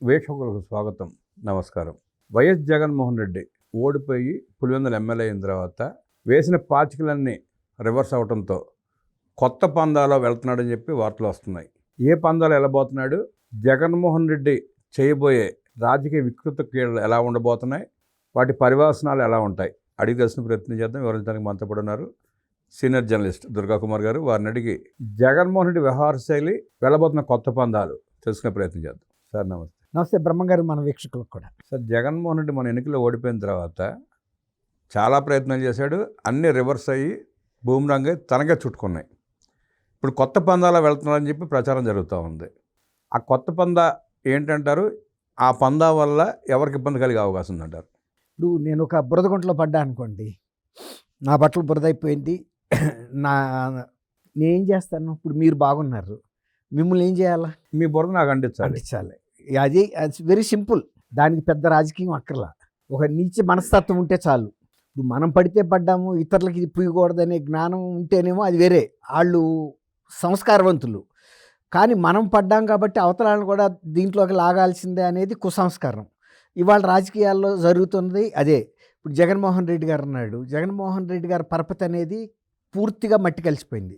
వీక్షకులకు స్వాగతం, నమస్కారం. వైఎస్ జగన్మోహన్ రెడ్డి ఓడిపోయి పులివెందుల ఎమ్మెల్యే అయిన తర్వాత వేసిన పాచికలన్నీ రివర్స్ అవడంతో కొత్త పందాలో వెళ్తున్నాడని చెప్పి వార్తలు వస్తున్నాయి. ఏ పందాలు వెళ్ళబోతున్నాడు, జగన్మోహన్ రెడ్డి చేయబోయే రాజకీయ వికృత క్రీడలు ఎలా ఉండబోతున్నాయి, వాటి పరివాసనాలు ఎలా ఉంటాయి అడిగి తెలిసిన ప్రయత్నం చేద్దాం. వివరించడానికి మనతో కూడా ఉన్నారు సీనియర్ జర్నలిస్ట్ దుర్గా కుమార్ గారు. వారిని అడిగి జగన్మోహన్ రెడ్డి వ్యవహార శైలి, వెళ్ళబోతున్న కొత్త పందాలు తెలుసుకునే ప్రయత్నం చేద్దాం. సార్ నమస్తే. నమస్తే బ్రహ్మంగారు, మన వీక్షకులకు కూడా. సార్, జగన్మోహన్ రెడ్డి మన ఎన్నికల్లో ఓడిపోయిన తర్వాత చాలా ప్రయత్నాలు చేశాడు, అన్నీ రివర్స్ అయ్యి బూమరాంగ్ తనకే చుట్టుకున్నాయి. ఇప్పుడు కొత్త పందాలో వెళ్తున్నారని చెప్పి ప్రచారం జరుగుతూ ఉంది. ఆ కొత్త పందా ఏంటంటారు? ఆ పందా వల్ల ఎవరికి ఇబ్బంది కలిగే అవకాశం ఉందంటారు? ఇప్పుడు నేను ఒక బురదగుంటలో పడ్డా అనుకోండి, నా బట్టలు బురదైపోయింది, నేనేం చేస్తాను? ఇప్పుడు మీరు బాగున్నారు, మిమ్మల్ని ఏం చేయాలా? మీ బురద నాకు అంటించాలి. అది వెరీ సింపుల్. దానికి పెద్ద రాజకీయం అక్కర్లా. ఒక నీచ మనస్తత్వం ఉంటే చాలు. ఇప్పుడు మనం పడితే పడ్డాము, ఇతరులకి పుయ్యకూడదనే జ్ఞానం ఉంటేనేమో అది వేరే, వాళ్ళు సంస్కారవంతులు. కానీ మనం పడ్డాం కాబట్టి అవతలాలను కూడా దీంట్లోకి లాగాల్సిందే అనేది కుసంస్కారం. ఇవాళ రాజకీయాల్లో జరుగుతున్నది అదే. ఇప్పుడు జగన్మోహన్ రెడ్డి గారు అన్నాడు, జగన్మోహన్ రెడ్డి గారి పరపతి అనేది పూర్తిగా మట్టి కలిసిపోయింది.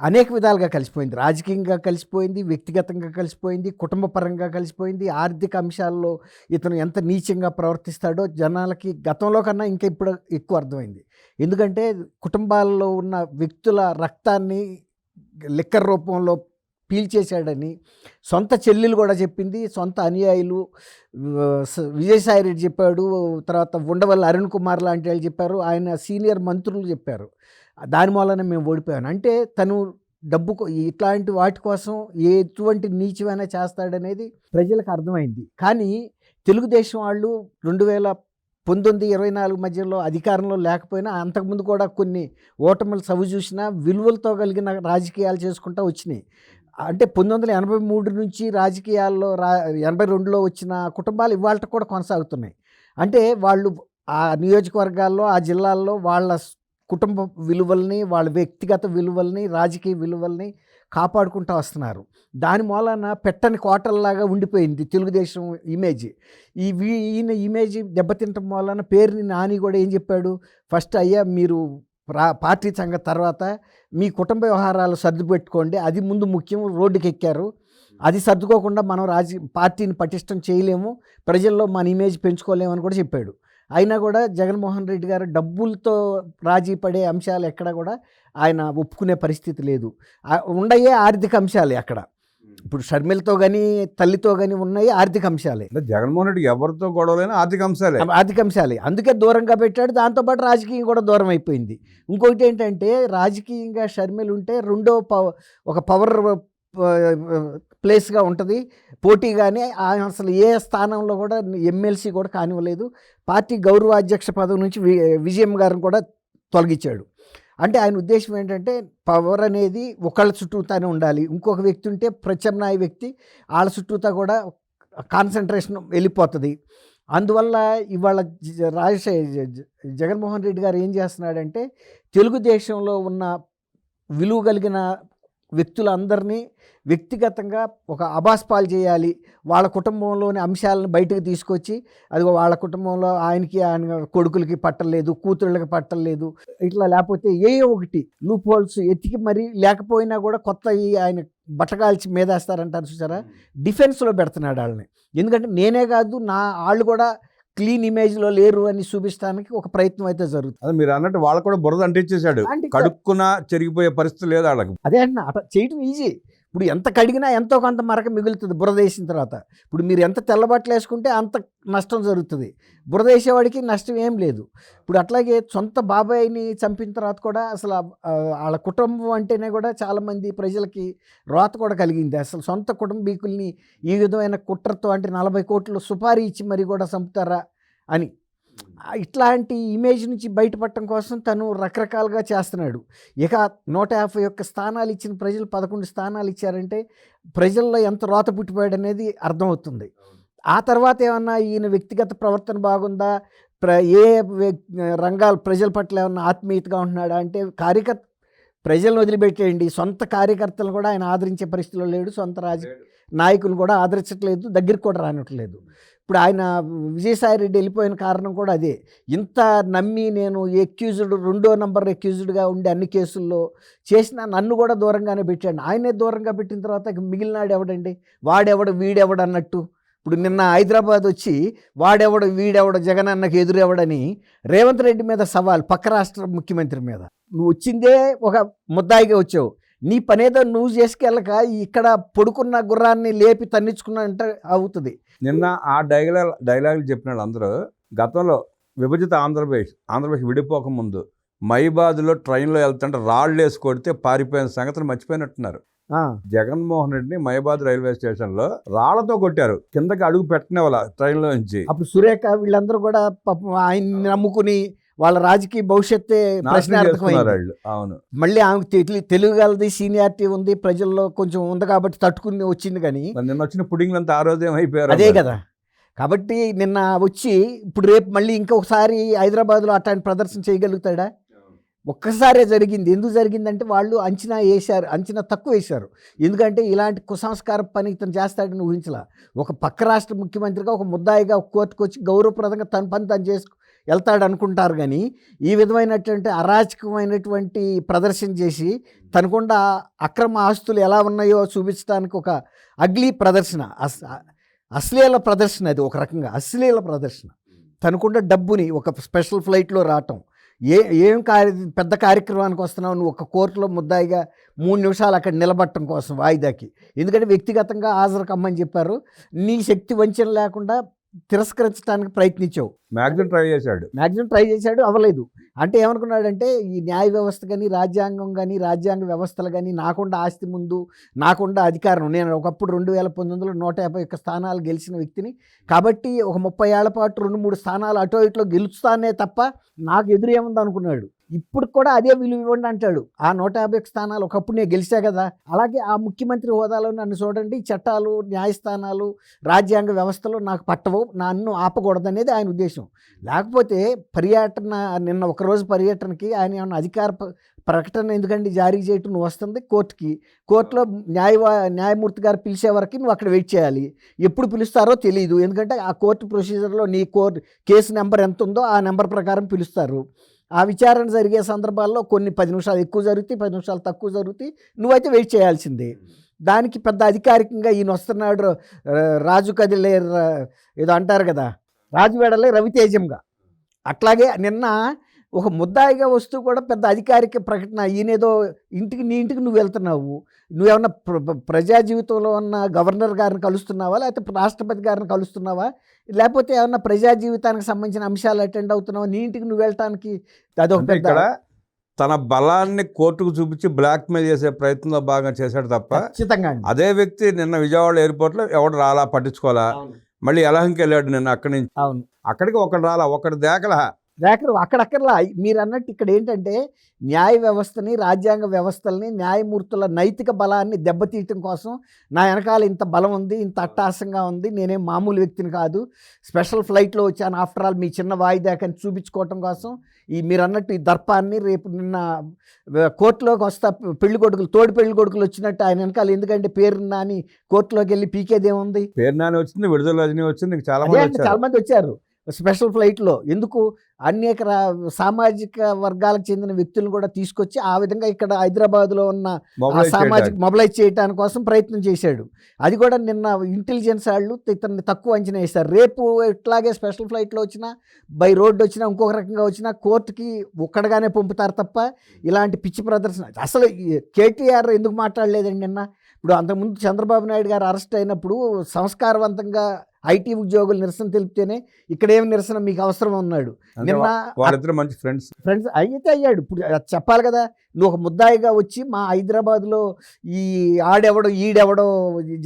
అనేక విధాలుగా కలిసిపోయింది. రాజకీయంగా కలిసిపోయింది, వ్యక్తిగతంగా కలిసిపోయింది, కుటుంబ పరంగా కలిసిపోయింది. ఆర్థిక అంశాల్లో ఇతను ఎంత నీచంగా ప్రవర్తిస్తాడో జనాలకి గతంలో కన్నా ఇంకా ఇప్పుడు ఎక్కువ అర్థమైంది. ఎందుకంటే కుటుంబాల్లో ఉన్న వ్యక్తుల రక్తాన్ని లిక్కర్ రూపంలో పీల్చేశాడని సొంత చెల్లెలు కూడా చెప్పింది, సొంత అనుయాయులు విజయసాయి రెడ్డి చెప్పాడు, తర్వాత ఉండవల్లి అరుణ్ కుమార్ లాంటి వాళ్ళు చెప్పారు, ఆయన సీనియర్ మంత్రులు చెప్పారు. దాని మూలన మేము ఓడిపోయాను అంటే తను డబ్బు ఇట్లాంటి వాటి కోసం ఎటువంటి నీచమైనా చేస్తాడనేది ప్రజలకు అర్థమైంది. కానీ తెలుగుదేశం వాళ్ళు 2019-24 మధ్యలో అధికారంలో లేకపోయినా అంతకుముందు కూడా కొన్ని ఓటములు సవి చూసినా విలువలతో కలిగిన రాజకీయాలు చేసుకుంటూ వచ్చినాయి. అంటే 1983 నుంచి రాజకీయాల్లో 82లో వచ్చిన కుటుంబాలు ఇవాళ కూడా కొనసాగుతున్నాయి. అంటే వాళ్ళు ఆ నియోజకవర్గాల్లో, ఆ జిల్లాల్లో వాళ్ళ కుటుంబ విలువల్ని, వాళ్ళ వ్యక్తిగత విలువల్ని, రాజకీయ విలువల్ని కాపాడుకుంటూ వస్తున్నారు. దాని మూలన పెట్టని కోటల్లాగా ఉండిపోయింది తెలుగుదేశం ఇమేజ్. ఈయన ఇమేజ్ దెబ్బతింటం మూలన పేరుని నాని కూడా ఏం చెప్పాడు, ఫస్ట్ అయ్యా మీరు పార్టీ సంగతి తర్వాత మీ కుటుంబ వ్యవహారాలు సర్దుపెట్టుకోండి, అది ముందు ముఖ్యం. రోడ్డుకి ఎక్కారు, అది సర్దుకోకుండా మనం పార్టీని పటిష్టం చేయలేము, ప్రజల్లో మన ఇమేజ్ పెంచుకోలేము అని కూడా చెప్పాడు. అయినా కూడా జగన్మోహన్ రెడ్డి గారు డబ్బులతో రాజీ పడే అంశాలు ఎక్కడ కూడా ఆయన ఒప్పుకునే పరిస్థితి లేదు. ఉండయే ఆర్థిక అంశాలే అక్కడ. ఇప్పుడు షర్మిలతో కానీ తల్లితో కానీ ఉన్నాయి ఆర్థిక అంశాలే. జగన్మోహన్ రెడ్డి ఎవరితో గొడవలైనా ఆర్థిక అంశాలే. అందుకే దూరంగా పెట్టాడు. దాంతోపాటు రాజకీయం కూడా దూరం అయిపోయింది. ఇంకొకటి ఏంటంటే, రాజకీయంగా షర్మిల ఉంటే రెండో ఒక పవర్ ప్లేస్గా ఉంటుంది పోటీగానే. అసలు ఏ స్థానంలో కూడా ఎమ్మెల్సీ కూడా కానివ్వలేదు. పార్టీ గౌరవ అధ్యక్ష పదవి నుంచి విజయం గారిని కూడా తొలగించాడు. అంటే ఆయన ఉద్దేశం ఏంటంటే, పవర్ అనేది ఒకళ్ళ చుట్టూతానే ఉండాలి, ఇంకొక వ్యక్తి ఉంటే ప్రత్యామ్నాయ వ్యక్తి వాళ్ళ చుట్టూతా కూడా కాన్సన్ట్రేషన్ వెళ్ళిపోతుంది. అందువల్ల ఇవాళ జగన్మోహన్ రెడ్డి గారు ఏం చేస్తున్నాడంటే, తెలుగుదేశంలో ఉన్న విలువ కలిగిన వ్యక్తులందరినీ వ్యక్తిగతంగా ఒక అబాస్పాలు చేయాలి, వాళ్ళ కుటుంబంలోని అంశాలను బయటకు తీసుకొచ్చి, అదిగో వాళ్ళ కుటుంబంలో ఆయన కొడుకులకి పట్టలేదు, కూతుళ్ళకి పట్టలేదు, ఇట్లా లేకపోతే ఒకటి లూప్ హోల్స్ ఎతికి మరి లేకపోయినా కూడా కొత్త ఆయన బట్టగాల్చి మీదేస్తారంటారు చూసారా, డిఫెన్స్లో పెడుతున్నాడు వాళ్ళని. ఎందుకంటే నేనే కాదు, వాళ్ళు కూడా క్లీన్ ఇమేజ్లో లేరు అని చూపించడానికి ఒక ప్రయత్నం అయితే జరుగుతుంది. మీరు అన్నట్టు వాళ్ళు కూడా బురద అంటించేశాడు, కడుక్కున చెరిగిపోయే పరిస్థితి లేదు వాళ్ళకి. అదే అంటున్నా, అట్లా చేయటం ఈజీ. ఇప్పుడు ఎంత కడిగినా ఎంతో కొంత మరక మిగులుతుంది బురద వేసిన తర్వాత. ఇప్పుడు మీరు ఎంత తెల్లబట్టలు వేసుకుంటే అంత నష్టం జరుగుతుంది, బురద వేసేవాడికి నష్టం ఏం లేదు. ఇప్పుడు అట్లాగే సొంత బాబాయిని చంపిన తర్వాత కూడా అసలు వాళ్ళ కుటుంబం అంటేనే కూడా చాలామంది ప్రజలకి రోత కూడా కలిగింది. అసలు సొంత కుటుంబీకుల్ని ఈ విధమైన కుట్రతో, అంటే 40 కోట్లు సుపారీ ఇచ్చి మరి కూడా చంపుతారా అని, ఇట్లాంటి ఇమేజ్ నుంచి బయటపడటం కోసం తను రకరకాలుగా చేస్తున్నాడు. ఇక 151 స్థానాలు ఇచ్చిన ప్రజలు 11 స్థానాలు ఇచ్చారంటే ప్రజల్లో ఎంత రోత పుట్టిపోయాడు అనేది అర్థమవుతుంది. ఆ తర్వాత ఏమన్నా ఈయన వ్యక్తిగత ప్రవర్తన బాగుందా, ఏ రంగాలు ప్రజల పట్ల ఏమన్నా ఆత్మీయతగా ఉంటున్నాడా అంటే, ప్రజలను వదిలిపెట్టేయండి, సొంత కార్యకర్తలు కూడా ఆయన ఆదరించే పరిస్థితిలో లేడు, సొంత నాయకులు కూడా ఆదరించట్లేదు, దగ్గరికి కూడా రానట్లేదు. ఇప్పుడు ఆయన విజయసాయి రెడ్డి వెళ్ళిపోయిన కారణం కూడా అదే. ఇంత నమ్మి నేను ఎక్యూజ్డ్ 2వ నంబర్ ఎక్యూజ్డ్గా ఉండే అన్ని కేసుల్లో చేసిన నన్ను కూడా దూరంగానే పెట్టాడు. ఆయనే దూరంగా పెట్టిన తర్వాత మిగిలినాడు ఎవడండి, వాడెవడు వీడెవడు అన్నట్టు. ఇప్పుడు నిన్న హైదరాబాద్ వచ్చి వాడెవడు వీడెవడు జగన్ అన్నకు ఎదురెవడని రేవంత్ రెడ్డి మీద సవాల్, పక్క రాష్ట్ర ముఖ్యమంత్రి మీద. నువ్వు వచ్చిందే ఒక ముద్దాయిగా వచ్చావు, నీ పనేదో నువ్వు చేసుకెళ్ళక ఇక్కడ పడుకున్న గుర్రాన్ని లేపి తన్నించుకున్నా అంటే అవుతుంది. నిన్న ఆ డైలాగులు చెప్పిన వాళ్ళందరూ గతంలో విభజిత ఆంధ్రప్రదేశ్ విడిపోకముందు మైబాద్లో ట్రైన్లో వెళ్తుంటే రాళ్ళు వేసి కొడితే పారిపోయిన సంగతిని మర్చిపోయినట్టున్నారు. జగన్మోహన్ రెడ్డిని మైబాద్ రైల్వే స్టేషన్లో రాళ్లతో కొట్టారు, కిందకి అడుగు పెట్టిన వాళ్ళ ట్రైన్లో నుంచి. అప్పుడు సురేఖ వీళ్ళందరూ కూడా పాపం ఆయన్ని నమ్ముకుని వాళ్ళ రాజకీయ భవిష్యత్తే ప్రశ్నార్థకమైంది. అవును, మళ్ళీ ఆమెకు తెలుగుగలది, సీనియారిటీ ఉంది, ప్రజల్లో కొంచెం ఉంది కాబట్టి తట్టుకుని వచ్చింది. కానీ నిన్న వచ్చిన పుడింగ్లు అంతా ఆరోగ్యం అయిపోయారు. అదే కదా. కాబట్టి నిన్న వచ్చి ఇప్పుడు రేపు మళ్ళీ ఇంకొకసారి హైదరాబాద్లో అట్లాంటి ప్రదర్శన చేయగలుగుతాడా? ఒక్కసారే జరిగింది. ఎందుకు జరిగిందంటే వాళ్ళు అంచనా తక్కువ వేశారు. ఎందుకంటే ఇలాంటి కుసంస్కార పని ఇతను చేస్తాడని ఊహించలా. ఒక పక్క రాష్ట్ర ముఖ్యమంత్రిగా ఒక ముద్దాయిగా కోర్టుకు వచ్చి గౌరవప్రదంగా తన పని తను వెళ్తాడు అనుకుంటారు. కానీ ఈ విధమైనటువంటి అరాచకమైనటువంటి ప్రదర్శన చేసి తనకుండా అక్రమ ఆస్తులు ఎలా ఉన్నాయో చూపించడానికి ఒక అగ్లీ ప్రదర్శన, అశ్లీల ప్రదర్శన, అది ఒక రకంగా అశ్లీల ప్రదర్శన. తనకుండా డబ్బుని ఒక స్పెషల్ ఫ్లైట్లో రావటం, ఏం పెద్ద కార్యక్రమానికి వస్తున్నావు నువ్వు, ఒక కోర్టులో ముద్దాయిగా 3 నిమిషాలు అక్కడ నిలబడటం కోసం వాయిదాకి. ఎందుకంటే వ్యక్తిగతంగా హాజరు కమ్మని చెప్పారు. నీ శక్తి వంచన లేకుండా తిరస్కరించడానికి ప్రయత్నించావు. మ్యాక్సిమం ట్రై చేశాడు, అవ్వలేదు. అంటే ఏమనుకున్నాడంటే ఈ న్యాయ వ్యవస్థ కానీ రాజ్యాంగం కానీ రాజ్యాంగ వ్యవస్థలు కానీ నాకుండా ఆస్తి ముందు నాకుండా అధికారం. నేను ఒకప్పుడు 2019లో 151 స్థానాలు గెలిచిన వ్యక్తిని కాబట్టి ఒక 30 ఏళ్ల పాటు 2-3 స్థానాలు అటో ఇట్లో గెలుస్తానే తప్ప నాకు ఎదురు ఏముంది అనుకున్నాడు. ఇప్పుడు కూడా అదే విలువ ఇవ్వండి అంటాడు. ఆ 151 స్థానాలు ఒకప్పుడు నేను గెలిచా కదా, అలాగే ఆ ముఖ్యమంత్రి హోదాలో నన్ను చూడండి, చట్టాలు న్యాయస్థానాలు రాజ్యాంగ వ్యవస్థలో నాకు పట్టవు, నన్ను ఆపకూడదనేది ఆయన ఉద్దేశం. లేకపోతే పర్యటన, నిన్న ఒకరోజు పర్యటనకి ఆయన ఏమన్నా అధికార ప్రకటన ఎందుకండి జారీ చేయటం, నువ్వు వస్తుంది కోర్టులో న్యాయమూర్తి గారు పిలిచే వరకు నువ్వు అక్కడ వెయిట్ చేయాలి. ఎప్పుడు పిలుస్తారో తెలియదు, ఎందుకంటే ఆ కోర్టు ప్రొసీజర్లో నీ కేసు నెంబర్ ఎంత ఉందో ఆ నెంబర్ ప్రకారం పిలుస్తారు. ఆ విచారణ జరిగే సందర్భాల్లో కొన్ని 10 నిమిషాలు ఎక్కువ జరుగుతాయి, 10 నిమిషాలు తక్కువ జరుగుతాయి, నువ్వైతే వెయిట్ చేయాల్సిందే. దానికి పెద్ద అధికారికంగా ఈయన వస్తున్నాడు, రాజు కదిలే ఏదో అంటారు కదా, రాజు వెడలే రవితేజంగా. అట్లాగే నిన్న ఒక ముద్దాయిగా వస్తూ కూడా పెద్ద అధికారిక ప్రకటన, ఈయనేదో నీ ఇంటికి నువ్వు వెళ్తున్నావు, నువ్వేమన్నా ప్రజా జీవితంలో ఉన్న గవర్నర్ గారిని కలుస్తున్నావా, లేకపోతే రాష్ట్రపతి గారిని కలుస్తున్నావా, లేకపోతే ఏమన్నా ప్రజా జీవితానికి సంబంధించిన అంశాలు అటెండ్ అవుతున్నావా, నీ ఇంటికి నువ్వు వెళ్ళటానికి అదొక పెద్ద తన బలాన్ని కోర్టుకు చూపించి బ్లాక్మెయిల్ చేసే ప్రయత్నంలో భాగంగా చేశాడు తప్ప ఖచ్చితంగా. అదే వ్యక్తి నిన్న విజయవాడ ఎయిర్పోర్ట్లో ఎవడు రాలా, పట్టించుకోవాలా, మళ్ళీ ఎలహంకి వెళ్ళాడు నిన్న అక్కడి నుంచి. అవును, అక్కడికి ఒకటి రాలా, ఒకటి దేకలా. అక్కడక్కర్లా. మీరు అన్నట్టు ఇక్కడ ఏంటంటే న్యాయ వ్యవస్థని రాజ్యాంగ వ్యవస్థల్ని న్యాయమూర్తుల నైతిక బలాన్ని దెబ్బతీయటం కోసం నా వెనకాల ఇంత బలం ఉంది, ఇంత అట్టాసంగా ఉంది, నేనేం మామూలు వ్యక్తిని కాదు, స్పెషల్ ఫ్లైట్లో వచ్చాను, ఆఫ్టర్ ఆల్ మీ చిన్న వాయిదాకని చూపించుకోవటం కోసం మీరు అన్నట్టు ఈ దర్పాన్ని రేపు నిన్న కోర్టులోకి వస్తా తోడి పెళ్లి కొడుకులు వచ్చినట్టు ఆయన వెనకాల, ఎందుకంటే పేరు నాని కోర్టులోకి వెళ్ళి పీకేదేముంది, పేరు నాని వచ్చింది, విడుదల రజనీ వచ్చింది, చాలా మంది వచ్చారు స్పెషల్ ఫ్లైట్లో. ఎందుకు అనేక సామాజిక వర్గాలకు చెందిన వ్యక్తులను కూడా తీసుకొచ్చి ఆ విధంగా ఇక్కడ హైదరాబాద్లో ఉన్న సామాజిక మొబిలైజ్ చేయడానికి కోసం ప్రయత్నం చేశాడు. అది కూడా నిన్న ఇంటెలిజెన్స్ వాళ్ళు ఇతన్ని తక్కువ అంచనా వేశారు. రేపు ఇట్లాగే స్పెషల్ ఫ్లైట్లో వచ్చినా, బై రోడ్డు వచ్చినా, ఇంకొక రకంగా వచ్చినా కోర్టుకి ఒక్కడగానే పంపుతారు తప్ప ఇలాంటి పిచ్చి ప్రదర్శన. అసలు కేటీఆర్ ఎందుకు మాట్లాడలేదండి నిన్న? ఇప్పుడు అంతకుముందు చంద్రబాబు నాయుడు గారు అరెస్ట్ అయినప్పుడు సంస్కారవంతంగా ఐటీ ఉద్యోగులు నిరసన తెలిపితేనే ఇక్కడేం నిరసన మీకు అవసరం ఉన్నాడు. నిన్న వాళ్ళిద్దరు మంచి ఫ్రెండ్స్ అయితే అయ్యాడు. ఇప్పుడు చెప్పాలి కదా, నువ్వు ఒక ముద్దాయిగా వచ్చి మా హైదరాబాద్లో ఈ ఆడెవడో ఈడెవడో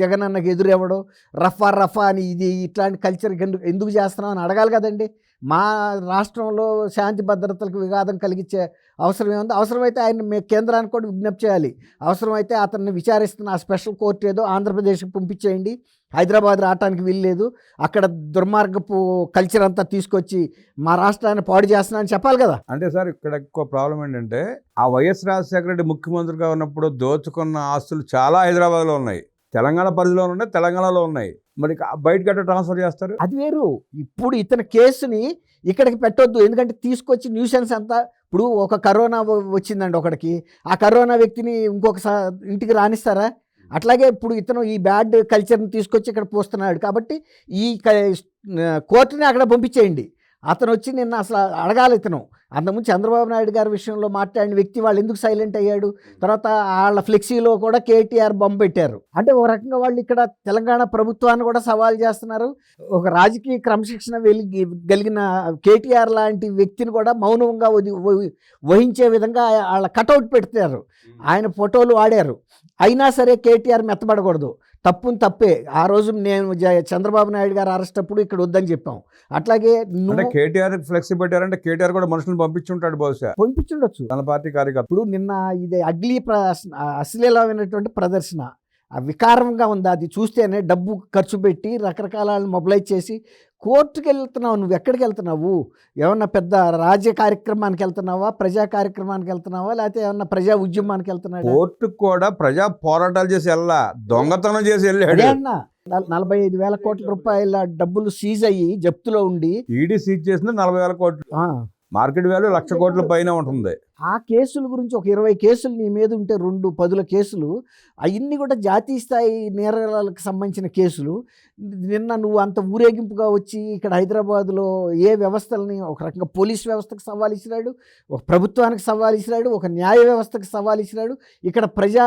జగన్ అన్నకు ఎదురెవడో రఫా అని ఇట్లాంటి కల్చర్ ఎందుకు చేస్తున్నావు అని అడగాలి కదండి. మా రాష్ట్రంలో శాంతి భద్రతలకు విఘాతం కలిగించే అవసరం ఏముంది? అవసరమైతే ఆయన కేంద్రానికి కూడా విజ్ఞప్తి చేయాలి. అవసరమైతే అతన్ని విచారిస్తున్న ఆ స్పెషల్ కోర్టు ఏదో ఆంధ్రప్రదేశ్కి పంపించేయండి, హైదరాబాద్ రావడానికి వీల్లేదు, అక్కడ దుర్మార్గపు కల్చర్ అంతా తీసుకొచ్చి మా రాష్ట్రాన్ని పాడు చేస్తున్నా అని చెప్పాలి కదా. అంటే సార్ ఇక్కడ ఎక్కువ ప్రాబ్లం ఏంటంటే ఆ వైఎస్ రాజశేఖర రెడ్డి ముఖ్యమంత్రిగా ఉన్నప్పుడు దోచుకున్న ఆస్తులు చాలా హైదరాబాద్లో ఉన్నాయి. తెలంగాణ పరిధిలో ఉన్నాయి, తెలంగాణలో ఉన్నాయి. మరి బయటకి ఎట్లా ట్రాన్స్ఫర్ చేస్తారు? అది వేరు. ఇప్పుడు ఇతని కేసుని ఇక్కడికి పెట్టొద్దు, ఎందుకంటే తీసుకొచ్చి న్యూసెన్స్ అంతా. ఇప్పుడు ఒక కరోనా వచ్చిందండి ఒకడికి, ఆ కరోనా వ్యక్తిని ఇంటికి రానిస్తారా? అట్లాగే ఇప్పుడు ఇతను ఈ బ్యాడ్ కల్చర్ని తీసుకొచ్చి ఇక్కడ పోస్తున్నాడు కాబట్టి ఈ కోర్టుని అక్కడ పంపించేయండి. అతను వచ్చి నిన్న అసలు అడగాలి. ఇతను అంతకుముందు చంద్రబాబు నాయుడు గారి విషయంలో మాట్లాడిన వ్యక్తి వాళ్ళు ఎందుకు సైలెంట్ అయ్యాడు? తర్వాత వాళ్ళ ఫ్లెక్సీలో కూడా కేటీఆర్ బొమ్మ పెట్టారు. అంటే ఒక రకంగా వాళ్ళు ఇక్కడ తెలంగాణ ప్రభుత్వాన్ని కూడా సవాల్ చేస్తున్నారు. ఒక రాజకీయ క్రమశిక్షణ కలిగిన కేటీఆర్ లాంటి వ్యక్తిని కూడా మౌనంగా వహించే విధంగా వాళ్ళ కటౌట్ పెడతారు. ఆయన ఫోటోలు వాడారు. అయినా సరే కేటీఆర్ మెత్తబడకూడదు. తప్పుని తప్పే. ఆ రోజు నేను చంద్రబాబు నాయుడు గారు అరెస్ట్ అప్పుడు ఇక్కడ వద్దని చెప్పాం. అట్లాగే కేటీఆర్ ఫ్లెక్సీ పెట్టారంటే కేటీఆర్ కూడా మనుషులను పంపించుంటాడు, బహుశా పంపించుండొచ్చు తన పార్టీ కార్యకర్త. ఇప్పుడు నిన్న ఇది అశ్లీలమైనటువంటి ప్రదర్శన, వికారంగా ఉంది. అది చూస్తేనే డబ్బు ఖర్చు పెట్టి రకరకాల మొబిలైజ్ చేసి కోర్టుకి వెళ్తున్నావు. నువ్వు ఎక్కడికి వెళ్తున్నావు? ఏమన్నా పెద్ద రాజ్య కార్యక్రమానికి వెళ్తున్నావా, ప్రజా కార్యక్రమానికి వెళ్తున్నావా, లేకపోతే ఏమన్నా ప్రజా ఉద్యమానికి వెళ్తున్నావా? కోర్టుకు కూడా ప్రజా పోరాటాలు చేసి వెళ్ళా, దొంగతనం చేసి వెళ్ళాడు. 45,000 కోట్ల రూపాయల డబ్బులు సీజ్ అయ్యి జప్తులో ఉండి ఈడీ సీజ్ చేసింది 40,000 కోట్లు. మార్కెట్ వాల్యూ 1,00,000 కోట్ల పైన ఉంటుంది. ఆ కేసుల గురించి ఒక 20 కేసులు నీ మీద ఉంటే 2 10 కేసులు, అవన్నీ కూడా జాతీయ స్థాయి నేరాలకు సంబంధించిన కేసులు. నిన్న నువ్వు అంత ఊరేగింపుగా వచ్చి ఇక్కడ హైదరాబాద్లో ఏ వ్యవస్థలని, ఒక రకంగా పోలీస్ వ్యవస్థకు సవాల్ ఇచ్చినాడు, ఒక ప్రభుత్వానికి సవాల్ ఇచ్చినాడు, ఒక న్యాయ వ్యవస్థకు సవాల్ ఇచ్చినాడు, ఇక్కడ ప్రజా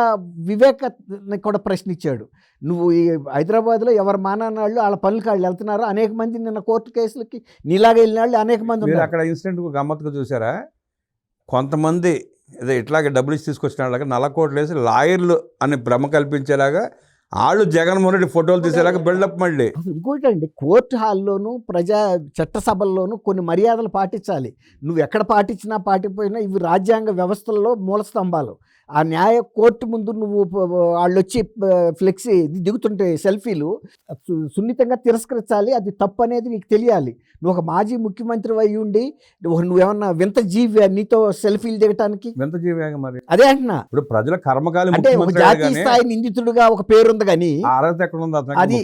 వివేకాన్ని కూడా ప్రశ్నించాడు. నువ్వు ఈ హైదరాబాద్లో ఎవరు మానాళ్ళు వాళ్ళ పనులకి వాళ్ళు వెళ్తున్నారు. అనేక మంది నిన్న కోర్టు కేసులకి నీలాగా వెళ్ళిన వాళ్ళు అనేక మంది ఉన్నారు. అక్కడ ఇన్సిడెంట్ గమ్మత్తుగా చూసారా? కొంతమంది అదే ఇట్లాగే డబ్బులు ఇచ్చి తీసుకొచ్చిన వాళ్ళకి 40 కోట్లు వేసి లాయర్లు అని భ్రమ కల్పించేలాగా వాళ్ళు జగన్మోహన్ రెడ్డి ఫోటోలు తీసేలాగా బిల్డప్. మళ్ళీ ఇంకోటి అండి, కోర్టు హాల్లోనూ ప్రజా చట్టసభల్లోనూ కొన్ని మర్యాదలు పాటించాలి. నువ్వు ఎక్కడ పాటించినా పాటిపోయినా ఇవి రాజ్యాంగ వ్యవస్థల్లో మూల స్తంభాలు. ఆ న్యాయ కోర్టు ముందు నువ్వు వాళ్ళు వచ్చి ఫ్లెక్సీ దిగుతుంటే సెల్ఫీలు సున్నితంగా తిరస్కరించాలి. అది తప్పు అనేది నీకు తెలియాలి. నువ్వు ఒక మాజీ ముఖ్యమంత్రి అయి ఉండి నువ్వేమన్నా వింత జీవి నీతో సెల్ఫీలు దిగటానికి? వింత జీవి మరి అదే అంటున్నా. ఇప్పుడు ప్రజల కర్మకాలి అంటే ఒక జాతీయ స్థాయి నిందితుడుగా ఒక పేరుంది, కానీ అది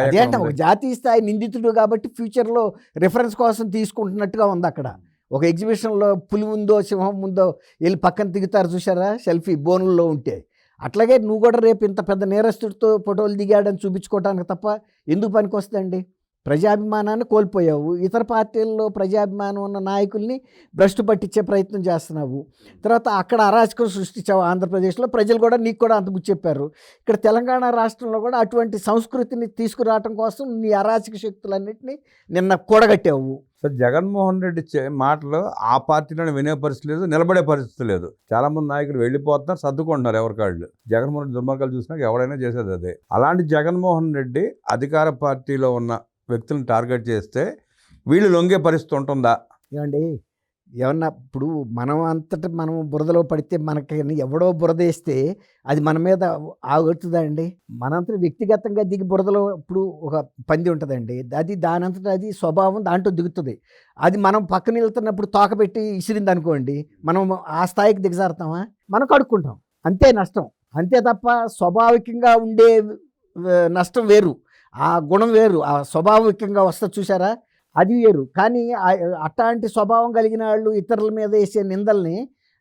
అదేంట ఒక జాతీయ స్థాయి నిందితుడు కాబట్టి ఫ్యూచర్లో రిఫరెన్స్ కోసం తీసుకుంటున్నట్టుగా ఉంది. అక్కడ ఒక ఎగ్జిబిషన్లో పులి ఉందో సింహం ఉందో వెళ్ళి పక్కన దిగుతారు చూసారా సెల్ఫీ బోనుల్లో ఉంటే. అట్లాగే నువ్వు కూడా రేపు ఇంత పెద్ద నేరస్తుడితో ఫోటోలు దిగాడని చూపించుకోవటానికి తప్ప ఎందుకు పనికి వస్తుందండి? ప్రజాభిమానాన్ని కోల్పోయావు. ఇతర పార్టీల్లో ప్రజాభిమానం ఉన్న నాయకుల్ని భ్రష్టు పట్టించే ప్రయత్నం చేస్తున్నావు. తర్వాత అక్కడ అరాచకం సృష్టించావు ఆంధ్రప్రదేశ్లో. ప్రజలు కూడా నీకు కూడా అంత చెప్పారు. ఇక్కడ తెలంగాణ రాష్ట్రంలో కూడా అటువంటి సంస్కృతిని తీసుకురావటం కోసం నీ అరాచక శక్తులన్నింటినీ నిన్న కూడగట్టావు. సార్, జగన్మోహన్ రెడ్డి మాటలు ఆ పార్టీలోనే వినే పరిస్థితి లేదు, నిలబడే పరిస్థితి లేదు. చాలా మంది నాయకులు వెళ్ళిపోతున్నారు, సర్దుకుంటున్నారు ఎవరికాళ్ళు. జగన్మోహన్ రెడ్డి దుర్మార్గాలు చూసినాక ఎవరైనా చేసేది అదే. అలాంటి జగన్మోహన్ రెడ్డి అధికార పార్టీలో ఉన్న వ్యక్తులను టార్గెట్ చేస్తే వీళ్ళు లొంగే పరిస్థితి ఉంటుందా? ఏమండి, ఏమన్నా ఇప్పుడు మనం బురదలో పడితే మనకి ఎవడో బురద వేస్తే అది మన మీద ఆగుతుందా అండి? మనంతా వ్యక్తిగతంగా దిగి బురదలో ఇప్పుడు ఒక పంది ఉంటుందండి, అది దానంతటా అది స్వభావం దాంట్లో దిగుతుంది. అది మనం పక్కన వెళ్తున్నప్పుడు తోకబెట్టి ఇసిరింది అనుకోండి, మనం ఆ స్థాయికి దిగజారుతామా? మనం కడుక్కుంటాం, అంతే నష్టం. అంతే తప్ప స్వాభావికంగా ఉండే నష్టం వేరు, ఆ గుణం వేరు. ఆ స్వాభావికంగా వస్తా చూసారా, అది వేరు. కానీ అట్లాంటి స్వభావం కలిగిన వాళ్ళు ఇతరుల మీద వేసే నిందల్ని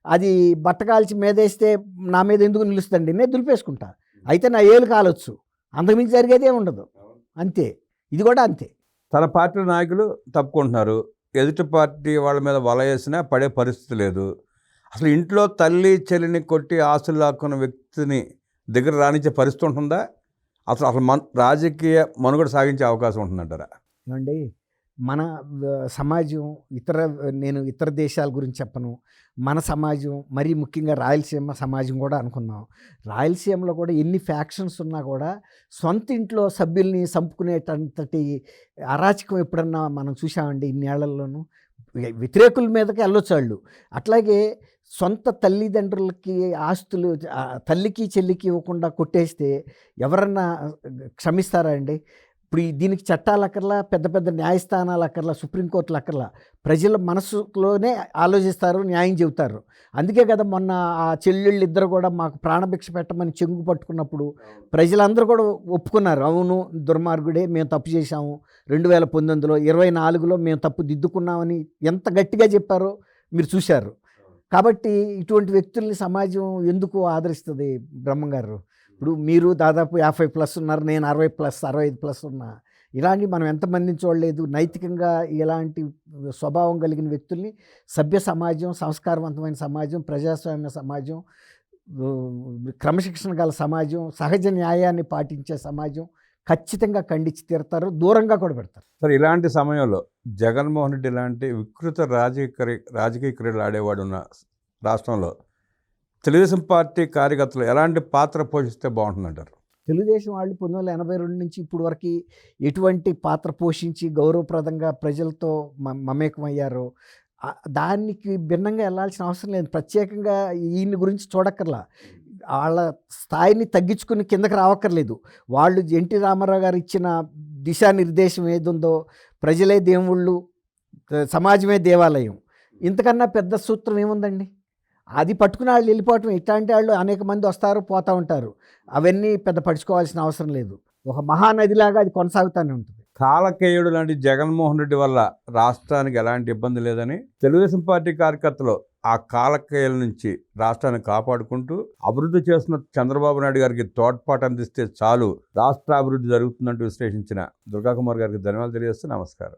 అది బట్టకాల్చి మీద వేస్తే నా మీద ఎందుకు నిలుస్తుందండి, నేను దులిపేసుకుంటా. అయితే నా ఏలు కాలొచ్చు, అంతకుమించి జరిగేదే ఉండదు. అంతే, ఇది కూడా అంతే. తన పార్టీ నాయకులు తప్పుకుంటున్నారు, ఎదుటి పార్టీ వాళ్ళ మీద వల వేసినా పడే పరిస్థితి లేదు. అసలు ఇంట్లో తల్లి చెల్లిని కొట్టి ఆస్తులు లాక్కున్న వ్యక్తిని దగ్గర రానిచ్చే పరిస్థితి ఉంటుందా? అసలు రాజకీయ మనుగడ సాగించే అవకాశం ఉంటుందంటారా? ఏమండి, మన సమాజం నేను ఇతర దేశాల గురించి చెప్పను, మన సమాజం మరీ ముఖ్యంగా రాయలసీమ సమాజం కూడా అనుకుందాం. రాయలసీమలో కూడా ఎన్ని ఫ్యాక్షన్స్ ఉన్నా కూడా సొంత ఇంట్లో సభ్యుల్ని చంపుకునేటంతటి అరాచకం ఎప్పుడన్నా మనం చూసామండి ఇన్నేళ్లలోనూ? వ్యతిరేకుల మీదకి వెళ్ళొచ్చు వాళ్ళు. అట్లాగే సొంత తల్లిదండ్రులకి ఆస్తులు తల్లికి చెల్లికి ఇవ్వకుండా కొట్టేస్తే ఎవరన్నా క్షమిస్తారా అండి? ఇప్పుడు దీనికి చట్టాలు అక్కర్లా, పెద్ద పెద్ద న్యాయస్థానాలు అక్కర్లా, సుప్రీంకోర్టులు అక్కర్లా. ప్రజల మనసులోనే ఆలోచిస్తారు, న్యాయం చెబుతారు. అందుకే కదా మొన్న ఆ చెల్లెళ్ళు ఇద్దరు కూడా మాకు ప్రాణభిక్ష పెట్టమని చెంగు పట్టుకున్నప్పుడు ప్రజలందరూ కూడా ఒప్పుకున్నారు. అవును, దుర్మార్గుడే, మేము తప్పు చేశాము, 2019లో 24లో మేము తప్పు దిద్దుకున్నామని ఎంత గట్టిగా చెప్పారో మీరు చూశారు. కాబట్టి ఇటువంటి వ్యక్తుల్ని సమాజం ఎందుకు ఆదరిస్తుంది బ్రహ్మంగారు? ఇప్పుడు మీరు దాదాపు 50+ ఉన్నారు, నేను 60+, 65+ ఉన్నా. ఇలాంటి మనం ఎంతమందిని చూడలేదు. నైతికంగా ఇలాంటి స్వభావం కలిగిన వ్యక్తుల్ని సభ్య సమాజం, సంస్కారవంతమైన సమాజం, ప్రజాస్వామ్య సమాజం, క్రమశిక్షణ గల సమాజం, సహజ న్యాయాన్ని పాటించే సమాజం ఖచ్చితంగా ఖండించి తీరుతారు, దూరంగా కూడా పెడతారు. సరే, ఇలాంటి సమయంలో జగన్మోహన్ రెడ్డి లాంటి వికృత రాజకీయ క్రీడలు ఆడేవాడు ఉన్న రాష్ట్రంలో తెలుగుదేశం పార్టీ కార్యకర్తలు ఎలాంటి పాత్ర పోషిస్తే బాగుంటుందంటారు? తెలుగుదేశం వాళ్ళు 1982 నుంచి ఇప్పుడు వరకు ఎటువంటి పాత్ర పోషించి గౌరవప్రదంగా ప్రజలతో మమేకమయ్యారో దానికి భిన్నంగా వెళ్ళాల్సిన అవసరం లేదు. ప్రత్యేకంగా ఈయన గురించి చూడక్కర్లా. వాళ్ళ స్థాయిని తగ్గించుకుని కిందకి రావక్కర్లేదు. వాళ్ళు ఎన్టీ రామారావు గారు ఇచ్చిన దిశానిర్దేశం ఏదుందో, ప్రజలే దేవుళ్ళు, సమాజమే దేవాలయం, ఇంతకన్నా పెద్ద సూత్రం ఏముందండి? అది పట్టుకుని వాళ్ళు వెళ్ళిపోవటం. ఇట్లాంటి వాళ్ళు అనేక మంది వస్తారు, పోతూ ఉంటారు. అవన్నీ పెద్ద పడుచుకోవాల్సిన అవసరం లేదు. ఒక మహానదిలాగా అది కొనసాగుతూనే ఉంటుంది. కాలకేయుడు లాంటి జగన్మోహన్ రెడ్డి వల్ల రాష్ట్రానికి ఎలాంటి ఇబ్బంది లేదని తెలుగుదేశం పార్టీ కార్యకర్తలు ఆ కాలకేయుల నుంచి రాష్ట్రాన్ని కాపాడుకుంటూ అభివృద్ధి చేస్తున్న చంద్రబాబు నాయుడు గారికి తోడ్పాటు అందిస్తే చాలు రాష్ట్ర అభివృద్ధి జరుగుతుందంటూ విశ్లేషించిన దుర్గాకుమార్ గారికి ధన్యవాదాలు తెలియజేస్తూ నమస్కారం.